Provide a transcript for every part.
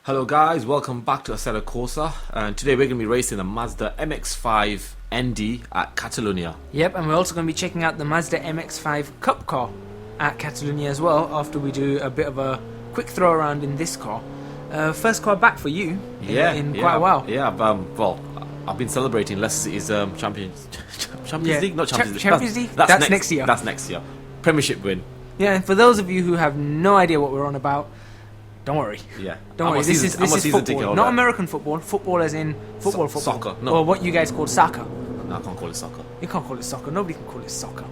Hello guys, welcome back to Assetto Corsa, and today we're going to be racing the Mazda MX5 ND at Catalonia. Yep, and we're also going to be checking out the Mazda MX5 Cup Car at Catalonia as well, after we do a bit of a quick throw around in this car. First car back for you in quite a while. Yeah, I've been celebrating Leicester City's Champions League? Not Champions League. Champions League? That's next year. That's next year. Premiership win. Yeah, and for those of you who have no idea what we're on about, don't worry. Yeah. Don't worry, this is football, not American football. Football as in football. Soccer, no. Or what you guys call soccer. No, I can't call it soccer. You can't call it soccer. Nobody can call it soccer.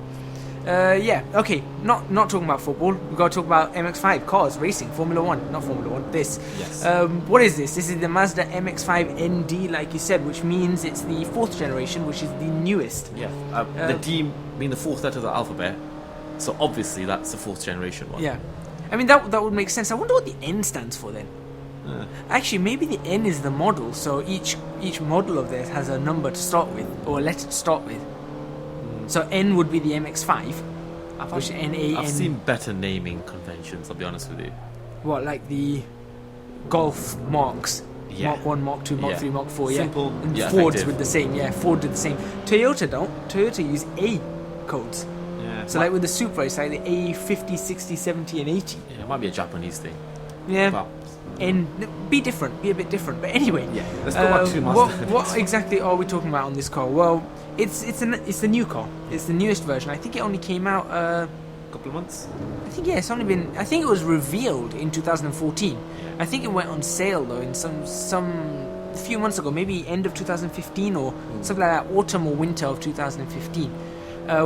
Yeah, okay, not talking about football. We've got to talk about MX5, cars, racing, Formula 1. Not Formula 1, this. Yes. What is this? This is the Mazda MX5 ND, like you said, which means it's the 4th generation, which is the newest. Yeah. The D being the 4th letter of the alphabet, so obviously that's the 4th generation one. Yeah. I mean, that would make sense. I wonder what the N stands for then. Actually, maybe the N is the model, so each model of theirs has a number to start with, or a letter to start with. So N would be the MX5. I've seen better naming conventions, I'll be honest with you. What, like the Golf marks? Yeah. Mark 1, Mark 2, Mark 3, Mark 4, Simple, and yeah, Fords effective. with the same, Ford did the same. Toyota don't. Toyota use A codes. Yeah. So like with the Supra, it's like the A50, 60, 70 and 80. Yeah, it might be a Japanese thing. Yeah. But, And be different, be a bit different. But anyway, yeah, let's go back to Mazda. What exactly are we talking about on this car? Well, it's the new car. It's the newest version. I think it only came out couple of months. I think it's only been. I think it was revealed in 2014. Yeah. I think it went on sale though in some a few months ago, maybe end of 2015 or something like that, autumn or winter of 2015.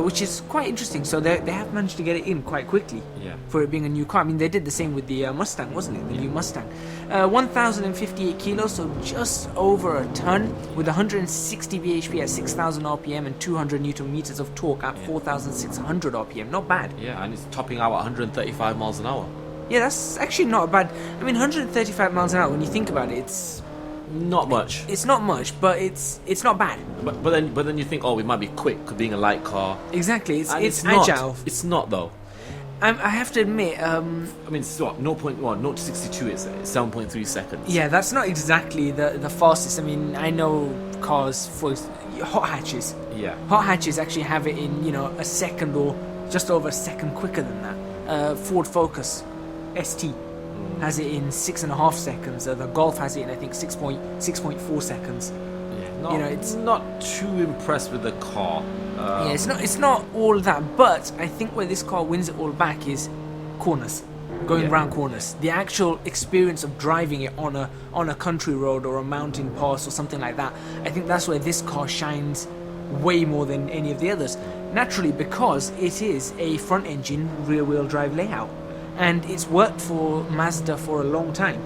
Which is quite interesting. So they have managed to get it in quite quickly. Yeah. For it being a new car. I mean, they did the same with the Mustang, wasn't it? The new Mustang. 1,058 kilos, so just over a ton, with 160 bhp at 6,000 rpm and 200 newton meters of torque at 4,600 rpm. Not bad. Yeah, and it's topping out at 135 miles an hour. Yeah, that's actually not bad. I mean, 135 miles an hour, when you think about it, it's Not much. it's not much, but it's not bad. But then you think, oh, it might be quick, being a light car. Exactly, it's not. agile. It's not though. I have to admit, I mean, it's what 0.1, 0 to 62 is 7.3 seconds. yeah, that's not exactly the fastest. I mean, I know cars for hot hatches. Yeah. Hot hatches actually have it in, a second or just over a second quicker than that. Ford Focus ST has it in 6.5 seconds. The Golf has it in, I think, 6.4 seconds. Yeah. It's not too impressed with the car. yeah, it's not all that, but I think where this car wins it all back is corners, going round corners. The actual experience of driving it on a country road or a mountain pass or something like that. I think that's where this car shines way more than any of the others. Naturally, because it is a front engine rear wheel drive layout, and it's worked for Mazda for a long time.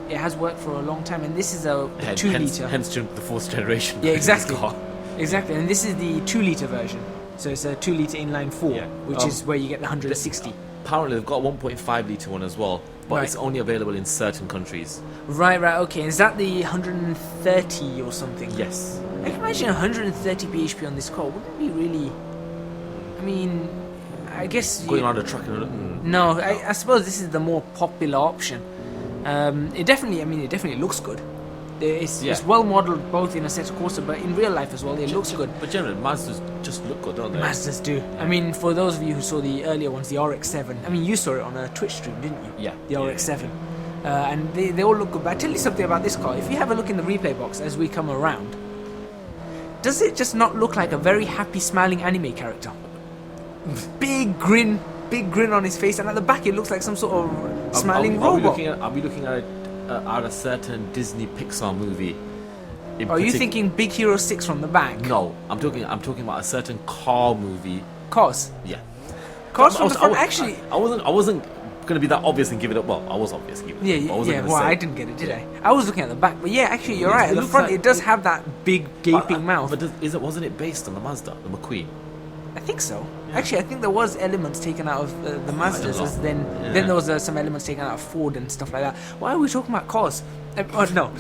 It has worked for a long time, and this is a 2 litre. Hence the 4th generation. Yeah, exactly. Car. Exactly, and this is the 2 litre version. So it's a 2 litre inline 4, which is where you get the 160. Apparently, they've got a 1.5 litre one as well, but it's only available in certain countries. Right, okay. Is that the 130 or something? Yes. I can imagine 130 bhp on this car wouldn't be really. I mean, I guess Going around the track no. I suppose this is the more popular option. It definitely looks good. It's well modelled both in Assetto Corsa, but in real life as well. It looks good. But generally, Mazdas just look good, don't they? Mazdas do. I mean, for those of you who saw the earlier ones, the RX-7. I mean, you saw it on a Twitch stream, didn't you? Yeah. The RX-7. And they all look good. But I tell you something about this car. If you have a look in the replay box as we come around, does it just not look like a very happy, smiling anime character? Big grin on his face, and at the back it looks like some sort of smiling robot. Are we looking at a certain Disney Pixar movie? Are you thinking Big Hero 6 from the back? No, I'm talking about a certain car movie. Cars. Yeah. Cars from the front. Actually, I wasn't going to be that obvious and give it up. Well, I was obvious giving it up. Well, I didn't get it, did I? I was looking at the back, but yeah, actually, you're right. At the front, it does have that big gaping mouth. But wasn't it based on the Mazda, the McQueen? I think so. Yeah. Actually, I think there was elements taken out of the Mazdas, then there was some elements taken out of Ford and stuff like that. Why are we talking about cars? No,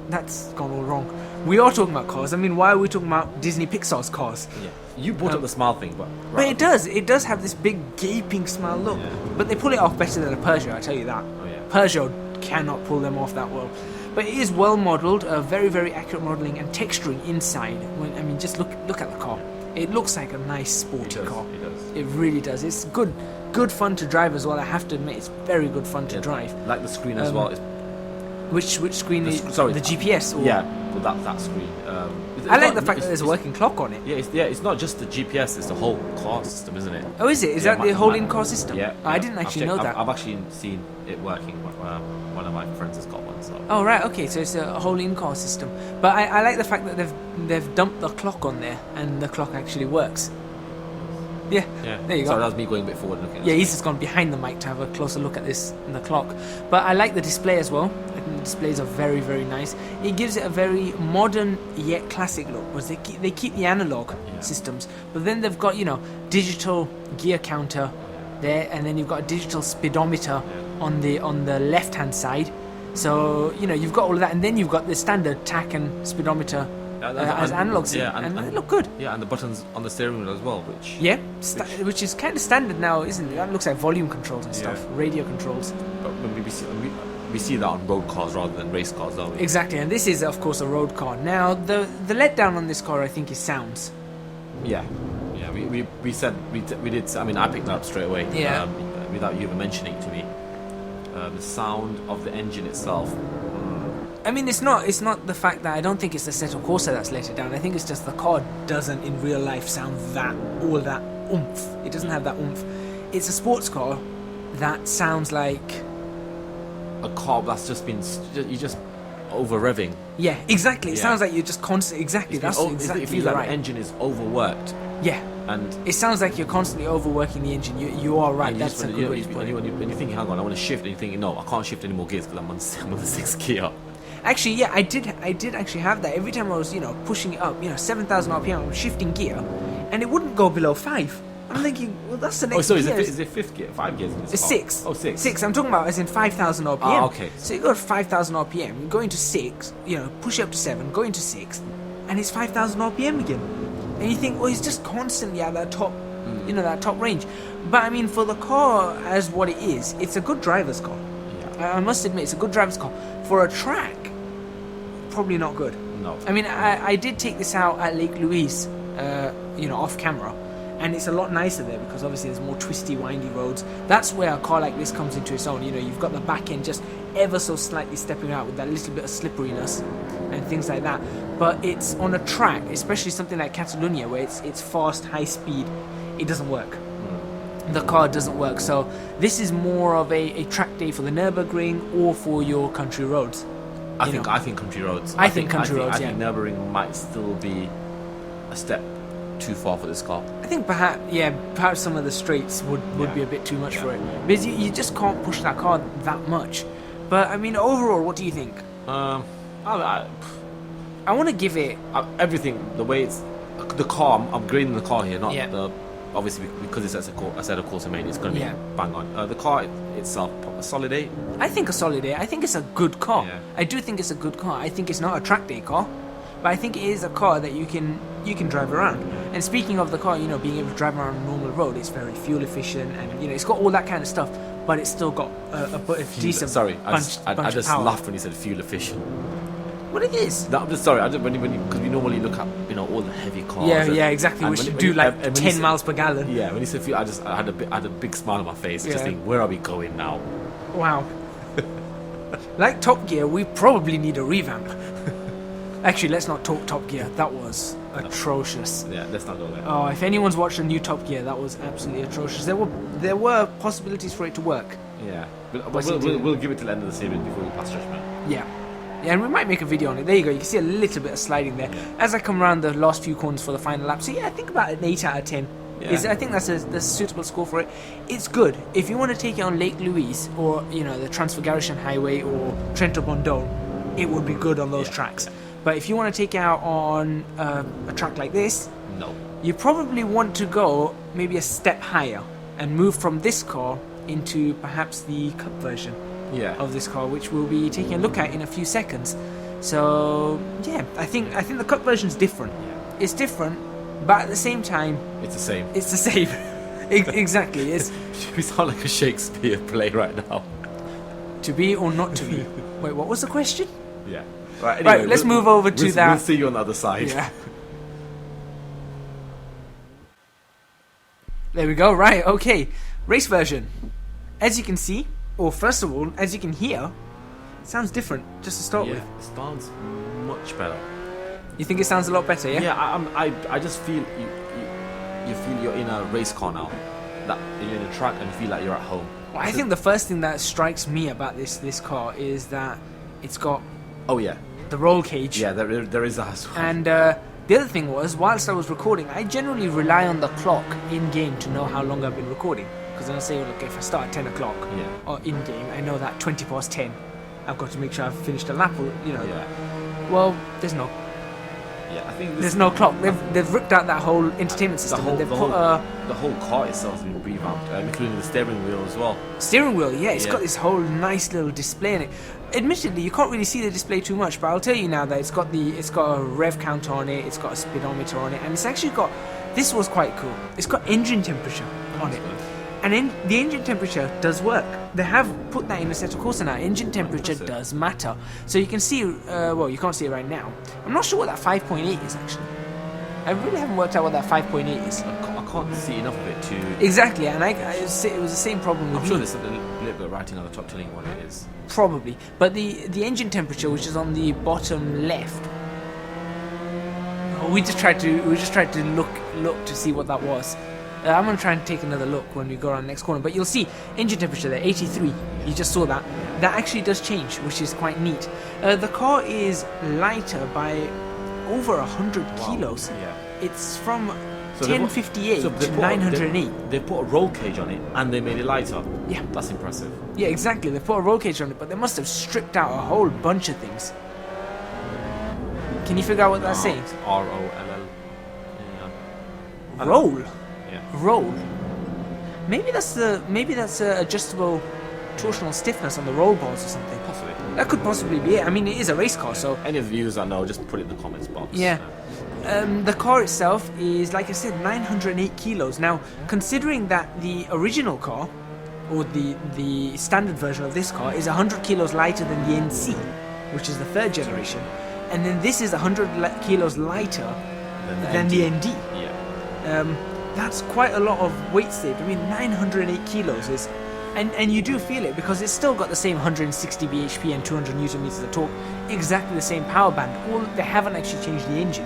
that's gone all wrong. We are talking about cars. I mean, why are we talking about Disney Pixar's cars? Yeah, you brought up the smile thing, but it does have this big gaping smile look. Yeah. But they pull it off better than a Peugeot, I tell you that. Oh yeah. Peugeot cannot pull them off that well. But it is well modelled, very, very accurate modelling and texturing inside. I mean, just look at the car. It looks like a nice sporty car. It does. It really does. It's good fun to drive as well. I have to admit, it's very good fun to drive. Like the screen as well. Which screen is? Sorry, the GPS. Or? Yeah, well, that screen. I like the fact that there's a working clock on it. Yeah, it's not just the GPS; it's the whole car system, isn't it? Oh, is it? Is that the whole in-car system? Yeah. I didn't actually know that. I've actually seen it working. One of my friends has got one. So. Oh right, okay. So it's a whole in-car system. But I like the fact that they've dumped the clock on there, and the clock actually works. Yeah. There you go. Sorry, that was me going a bit forward looking. Yeah, he's just gone behind the mic to have a closer look at this in the clock. But I like the display as well. I think the displays are very, very nice. It gives it a very modern yet classic look, because they keep the analog systems, but then they've got, digital gear counter there, and then you've got a digital speedometer on the left hand side. So you've got all of that, and then you've got the standard tach and speedometer as analogs, and they look good. Yeah, and the buttons on the steering wheel as well, which is kind of standard now, isn't it? That looks like volume controls and stuff, radio controls. But we see that on road cars rather than race cars, don't we? Exactly, and this is of course a road car. Now the letdown on this car, I think, is sounds. Yeah. We said we did. I mean, I picked that up straight away. Yeah. Without you even mentioning it to me, the sound of the engine itself. I mean, it's not the fact that I don't think it's the Assetto Corsa that's let it down. I think it's just the car doesn't in real life sound all that oomph. It doesn't have that oomph. It's a sports car that sounds like a car that's just been you're just over revving. Yeah, exactly. It sounds like you're just constantly. Exactly. That's exactly. It feels like right. the engine is overworked. Yeah. And it sounds like you're constantly overworking the engine. You are right. That's a good way to put it. When you're thinking, hang on, I want to shift, and you're thinking, no, I can't shift any more gears because I'm on the sixth gear. Actually, yeah, I did actually have that. Every time I was, pushing it up, 7,000 RPM, I was shifting gear, and it wouldn't go below 5. I'm thinking, well, that's the next gear. Is it fifth gear? 5 gears in this It's car? 6. Oh, 6. 6. I'm talking about as in 5,000 RPM. Ah, okay. So you go to 5,000 RPM, you go into 6, push it up to 7, go into 6, and it's 5,000 RPM again. And you think, well, it's just constantly at that top, that top range. But I mean, for the car as what it is, it's a good driver's car. Yeah. I must admit, it's a good driver's car. For a track, probably not good. No. I mean, I did take this out at Lake Louise, off camera, and it's a lot nicer there because obviously there's more twisty, windy roads. That's where a car like this comes into its own. You've got the back end just ever so slightly stepping out with that little bit of slipperiness and things like that. But it's on a track, especially something like Catalonia, where it's fast, high speed. It doesn't work. The car doesn't work. So this is more of a track day for the Nürburgring or for your country roads. I think country roads. I think country roads. I think Nürburgring might still be a step too far for this car. I think perhaps some of the straights would be a bit too much for it, because you just can't push that car that much. But I mean, overall, what do you think? I want to give it everything. The way it's the car. I'm grading the car here, not the. Obviously, because it's Assetto Corsa main, it's going to be bang on. The car itself, a solid 8. I think a solid 8. I think it's a good car. Yeah. I do think it's a good car. I think it's not a track day car, but I think it is a car that you can drive around. And speaking of the car, being able to drive around a normal road, it's very fuel efficient, and it's got all that kind of stuff. But it's still got a decent. Sorry, I just power. laughed when you said fuel efficient. What it is? No, I'm just sorry. Because we normally look at all the heavy cars. Yeah, exactly. We should do 10 miles per gallon. Yeah, when you said fuel, I had a big smile on my face. Just thinking, where are we going now? Wow. Like Top Gear, we probably need a revamp. Actually, let's not talk Top Gear. That was atrocious. Yeah, let's not go there. Oh, if anyone's watched the new Top Gear, that was absolutely atrocious. There were possibilities for it to work. Yeah, but we'll give it till the end of the series before we pass judgment. Yeah, and we might make a video on it. There you go. You can see a little bit of sliding there as I come around the last few corners for the final lap. So yeah, I think about an 8 out of 10. Yeah. I think that's a suitable score for it. It's good if you want to take it on Lake Louise or the Transfiguration Highway or Trento Bondone. It would be good on those tracks. But if you want to take it out on a track like this, no, you probably want to go maybe a step higher and move from this car into perhaps the Cup version of this car, which we'll be taking a look at in a few seconds. So yeah, I think the Cup version's different. Yeah. It's different, but at the same time, it's the same. It's the same. Exactly. It's. We sound like a Shakespeare play right now. To be or not to be? Wait, what was the question? Yeah. Right, anyway, Right, let's move over to that. We'll see you on the other side. Yeah. There we go, right, okay. Race version. As you can see, or first of all, as you can hear, it sounds different, just to start with. It sounds much better. You think it sounds a lot better, yeah? Yeah, I just feel you feel you're in a race car now. That you're in a track and you feel like you're at home. Well, I think the first thing that strikes me about this car is that it's got the roll cage. Yeah, there is that as well. And the other thing was, whilst I was recording, I generally rely on the clock in-game to know how long I've been recording. Because then I say, look, if I start at 10 o'clock or in-game, I know that 20 past 10, I've got to make sure I've finished a lap, or, you know. Yeah. Well, there's no. Yeah, I think there's no clock. They've ripped out that whole entertainment system. The whole car itself has been revamped, including the steering wheel as well. Steering wheel, yeah, it's got this whole nice little display in it. Admittedly, you can't really see the display too much, but I'll tell you now that it's got a rev counter on it, it's got a speedometer on it, and it's actually got. This was quite cool. It's got engine temperature on it. And the engine temperature does work. They have put that in Assetto Corsa now. Engine temperature does matter. So you can see, well, you can't see it right now. I'm not sure what that 5.8 is, actually. I really haven't worked out what that 5.8 is. I can't see enough of it to... Exactly, and it was the same problem with I'm me. sure there's a little bit of writing on the top telling what it is. Probably. But the engine temperature, which is on the bottom left, we just tried to look to see what that was. I'm going to try and take another look when we go around the next corner. But you'll see engine temperature there, 83. You just saw that. That actually does change, which is quite neat. The car is lighter by over 100 kilos. Yeah. It's from 1058 to 908. They put a roll cage on it and they made it lighter. Yeah. That's impressive. Yeah, exactly. They put a roll cage on it, but they must have stripped out a whole bunch of things. Can you figure out what that's saying? ROLL. Yeah. Roll. Yeah. Roll. Maybe that's adjustable torsional stiffness on the roll bars or something. Possibly. That could possibly be it. I mean, it is a race car, so... Any of the viewers that know, just put it in the comments box. Yeah. The car itself is, like I said, 908 kilos. Now, considering that the original car, or the standard version of this car, is 100 kilos lighter than the NC, which is the third generation, and then this is 100 kilos lighter than the ND. Yeah. That's quite a lot of weight saved. I mean, 908 kilos is... And you do feel it, because it's still got the same 160 bhp and 200 newton meters of torque, exactly the same power band. They haven't actually changed the engine.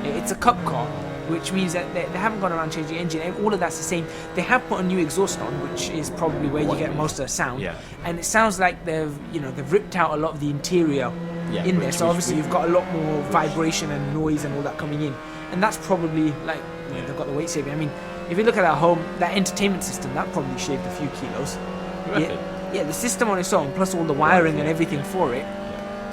It's a cup car, which means that they haven't gone around changing the engine, and all of that's the same. They have put a new exhaust on, which is probably where you get most of the sound. Yeah. And it sounds like they've ripped out a lot of the interior in there. So obviously you've got a lot more vibration and noise and all that coming in, and that's probably like they've got the weight saving. I mean, if you look at that entertainment system, that probably shaved a few kilos. Yeah, the system on its own, plus all the wiring and everything for it.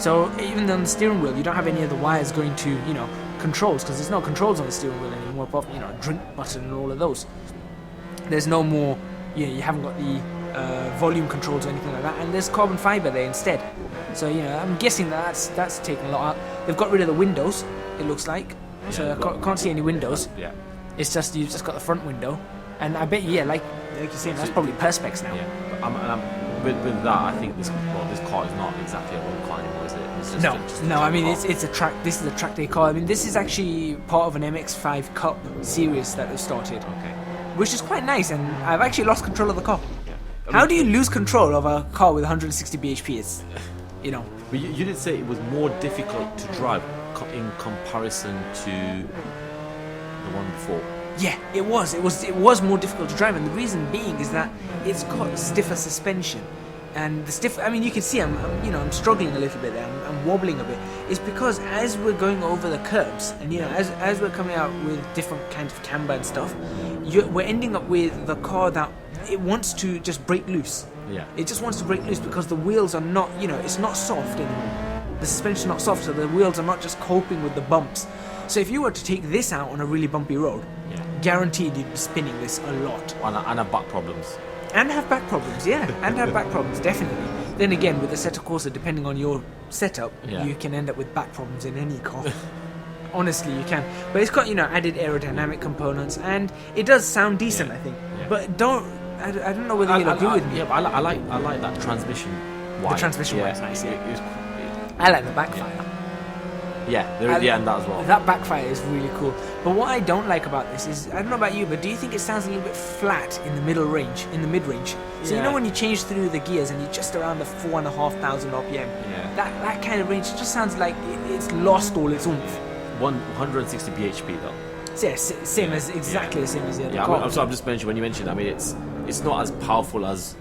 So even on the steering wheel, you don't have any of the wires going to, controls, because there's no controls on the steering wheel anymore, apart from, a drink button and all of those. There's no more, you haven't got the volume controls or anything like that, and there's carbon fiber there instead. So, I'm guessing that's taken a lot out. They've got rid of the windows, it looks like. So I can't see any windows. Yeah. It's just, you've just got the front window. And I bet, like you're saying, that's probably Perspex now. Yeah. But with that, I think this car is not exactly a road car anymore, is it? It's just I mean, it's a track. This is a track day car. I mean, this is actually part of an MX5 Cup series that they've started. Okay. Which is quite nice, and I've actually lost control of the car. Yeah. How do you lose control of a car with 160 bhp? It's, But you did say it was more difficult to drive in comparison to the one before. Yeah, it was more difficult to drive, and the reason being is that it's got stiffer suspension, and you can see I'm struggling a little bit there. I'm wobbling a bit. It's because as we're going over the curbs, and as we're coming out with different kinds of camber and stuff, we're ending up with the car that it wants to just break loose. Yeah. It just wants to break loose because the wheels are not, it's not soft anymore. The suspension's not soft, so the wheels are not just coping with the bumps. So if you were to take this out on a really bumpy road, guaranteed you'd be spinning this a lot. And have back problems. And have back problems, yeah. And have back problems, definitely. Then again, with the Assetto Corsa, depending on your setup, you can end up with back problems in any car. Honestly, you can. But it's got, added aerodynamic components, and it does sound decent, I think. Yeah. But I don't know whether you'll agree with me. Yeah, but I like that transmission wide. The transmission yeah, was nice. It was, I like the backfire. and that as well. That backfire is really cool. But what I don't like about this is, I don't know about you, but do you think it sounds a little bit flat in the mid-range? So you know when you change through the gears and you're just around the 4,500 RPM, that kind of range just sounds like it's lost all its oomph. 160 bhp though. So yeah, same as exactly the same as the other Yeah, car. so I'm just mentioning when you mentioned. I mean, it's not as powerful as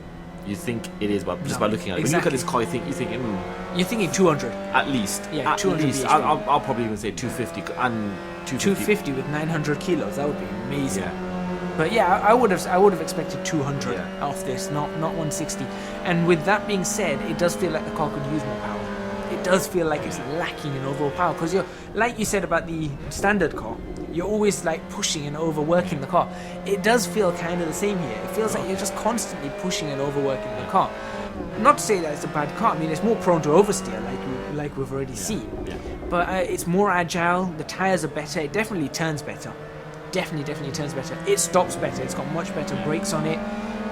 you think it is, but just by looking at it. When you look at this car, you think you're thinking 200 at least. Yeah, 200 least. bhp. I'll probably even say 250 and 250 with 900 kilos. That would be amazing. Yeah. But yeah, I would have expected 200 off this, not 160. And with that being said, it does feel like the car could use more power. It does feel like it's lacking in overall power, because you're, like you said about the standard car, you're always like pushing and overworking the car. It does feel kind of the same here. It feels like you're just constantly pushing and overworking the car. Not to say that it's a bad car. I mean, it's more prone to oversteer, like we've already seen. Yeah. But it's more agile. The tires are better. It definitely turns better. Definitely turns better. It stops better. It's got much better brakes on it,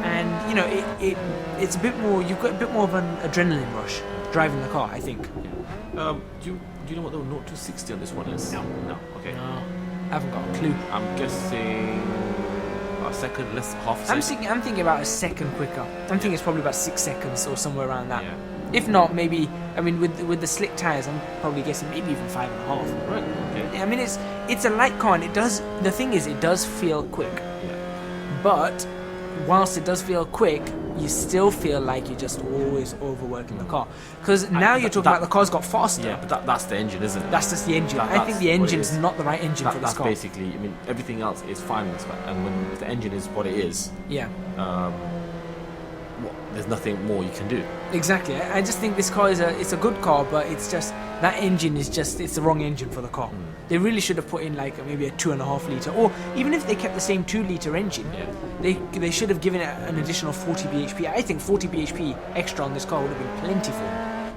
and you know it's a bit more. You've got a bit more of an adrenaline rush driving the car, I think. Do you know what the 0 to 60 on this one is? No. Okay. No, I haven't got a clue. I'm guessing a second, less half a second. I'm thinking about a second quicker. I'm thinking it's probably about 6 seconds or somewhere around that. Yeah. If not, maybe. I mean, with the slick tires, I'm probably guessing maybe even 5.5. Right. Okay. I mean, it's a light car, and it does. The thing is, it does feel quick. Yeah. But whilst it does feel quick, you still feel like you're just always overworking the car. Because now you're talking about the car's got faster. Yeah, but that's the engine, isn't it? That's just the engine. I think the engine's not the right engine for this car. That's basically. I mean, everything else is fine in this car, and when the engine is what it is, Yeah. there's nothing more you can do. Exactly. I just think this car it's a good car, but it's just that engine is it's the wrong engine for the car. They really should have put in like maybe a 2.5 litre, or even if they kept the same 2 litre engine, they should have given it an additional 40 bhp. I think 40 bhp extra on this car would have been plentiful,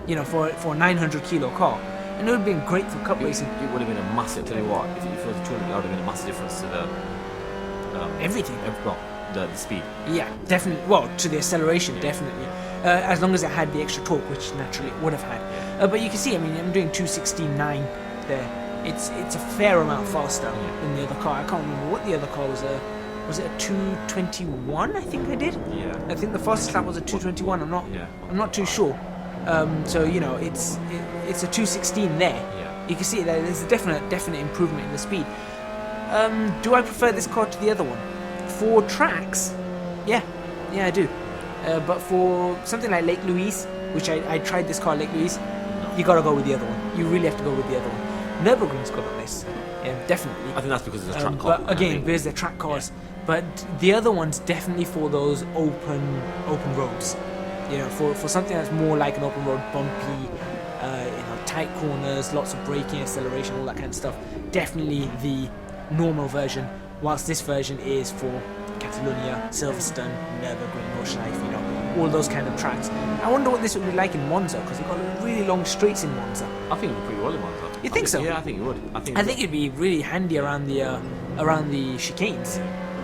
you know, for a 900 kilo car, and it would have been great for cup racing. It would have been a massive. Tell you what, if it was 200, it would have been a massive difference to the Everything. The speed. Yeah, definitely. Well, to the acceleration, definitely. As long as it had the extra torque, which naturally it would have had. But you can see, I mean, I'm doing 216.9 there. It's a fair amount faster than the other car. I can't remember what the other car was. Was it a 221? I think I did. Yeah. I think the fastest lap was a 221. I'm not too sure. So you know, it's a 216 there. Yeah. You can see that there's a definite improvement in the speed. Do I prefer this car to the other one? For tracks, yeah, I do. But for something like Lake Louise, which I tried this car at Lake Louise, you gotta go with the other one. You really have to go with the other one. Nürburgring's got this. Yeah, definitely. I think that's because it's a track car. But again, because they're track cars. But the other one's definitely for those open roads. You know, for something that's more like an open road, bumpy, tight corners, lots of braking, acceleration, all that kind of stuff. Definitely the normal version. Whilst this version is for Catalonia, Silverstone, Nürburgring, Nordschleife, you know, all those kind of tracks. I wonder what this would be like in Monza, because you've got really long straights in Monza. I think it would be pretty well in Monza. You think so? Yeah, I think it would. I think it'd be really handy around the chicanes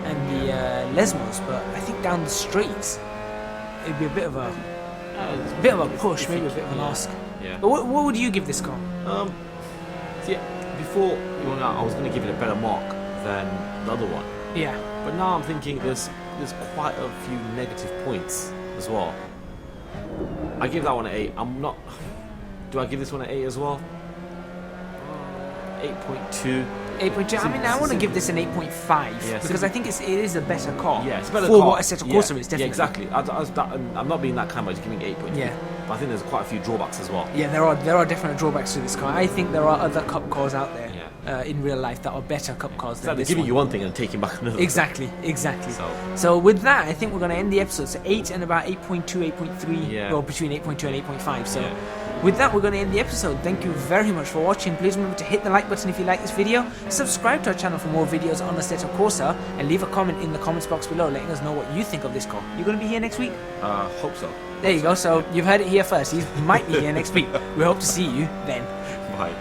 and the lesmos, but I think down the straights it'd be a bit of a push, maybe a bit of an ask. Yeah. But what would you give this car? Before I was going to give it a better mark than the other one. Yeah. But now I'm thinking there's quite a few negative points as well. I give that one an 8. I'm not. Do I give this one an 8 as well? 8.2. 8.2. I mean, I want to give this an 8.5 because I think it is a better car. Yeah, it's a better for car. What Assetto Corsa is, definitely. Yeah, exactly. I'm not being that kind by just giving 8.2. Yeah. But I think there's quite a few drawbacks as well. Yeah, there are definite drawbacks to this car. I think there are other cup cars out there in real life that are better cup cars than they're this giving one. you one thing and taking back another. Exactly. So with that, I think we're going to end the episode. So 8 and about 8.2, 8.3. Yeah. Well, between 8.2 and 8.5. So with that, we're going to end the episode. Thank you very much for watching. Please remember to hit the like button if you like this video. Subscribe to our channel for more videos on Assetto Corsa, and leave a comment in the comments box below letting us know what you think of this car. You're going to be here next week? Hope so. There you go. So you've heard it here first. He might be here next week. We hope to see you then. Bye.